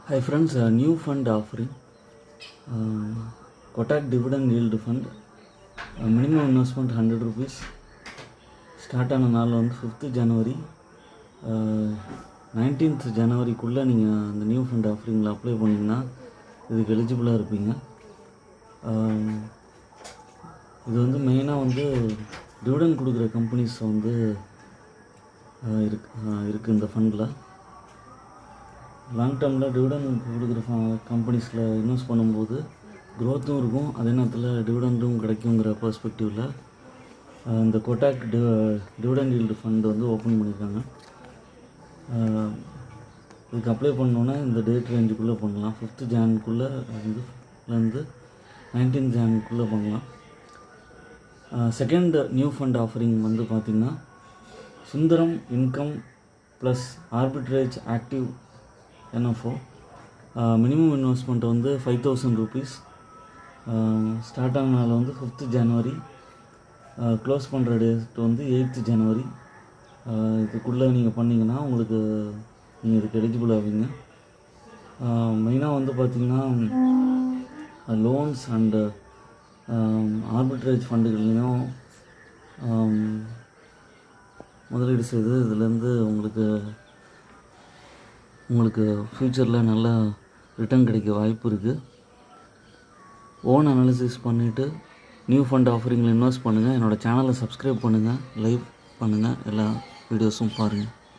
Hi friends, a new fund offering, Kotak Dividend Yield Fund, minimum investment 100 rupees, start ஆன நாள் வந்து 5th ஜனவரி 19th ஜனவரிக்குள்ளே நீங்கள் அந்த new fund ஆஃபரிங்கில் apply பண்ணிங்கன்னா இதுக்கு எலிஜிபிளாக இருப்பீங்க. இது வந்து மெயினாக வந்து டிவிடெண்ட் கொடுக்குற கம்பெனிஸ் வந்து இருக்குது இந்த ஃபண்டில். லாங் டேர்மில் டிவிடெண்ட் கொடுக்குற கம்பெனிஸில் இன்வெஸ்ட் பண்ணும்போது க்ரோத்தும் இருக்கும், அதே நேரத்தில் டிவிடெண்டும் கிடைக்குங்கிற பெர்ஸ்பெக்டிவில் இந்த கோட்டாக் டிவிடெண்ட் ஈல்டு ஃபண்ட் வந்து ஓப்பன் பண்ணியிருக்காங்க. இதுக்கு அப்ளை பண்ணோன்னா இந்த டேட் ரேஞ்சுக்குள்ளே பண்ணலாம். 5th ஜானுக்குள்ளே இருந்து 19th ஜானுக்குள்ளே பண்ணலாம். செகண்ட் நியூ ஃபண்ட் ஆஃபரிங் வந்து பார்த்திங்கன்னா Sundaram income plus arbitrage active NFO. Minimum investment வந்து 5000 rupees. ஸ்டார்ட் ஆன நாள் வந்து 5th ஜனவரி, க்ளோஸ் பண்ணுற டேட் வந்து 8th ஜனவரி. இதுக்குள்ளே நீங்கள் பண்ணிங்கன்னா உங்களுக்கு நீங்கள் இதுக்கு எலிஜிபிள் ஆவீங்க. மெயினாக வந்து பார்த்திங்கன்னா லோன்ஸ் அண்டு ஆர்பிட்ரேஜ் ஃபண்டுகள்லையும் முதலீடு செய்து இதுலேருந்து உங்களுக்கு ஃப்யூச்சரில் நல்ல ரிட்டர்ன் கிடைக்க வாய்ப்பு இருக்குது. ஓன் அனாலிசிஸ் பண்ணிவிட்டு நியூ ஃபண்ட் ஆஃபரிங்கில் இன்வெஸ்ட் பண்ணுங்கள். என்னோடய சேனலை சப்ஸ்கிரைப் பண்ணுங்கள், லைக் பண்ணுங்கள், எல்லா வீடியோஸும் பாருங்கள்.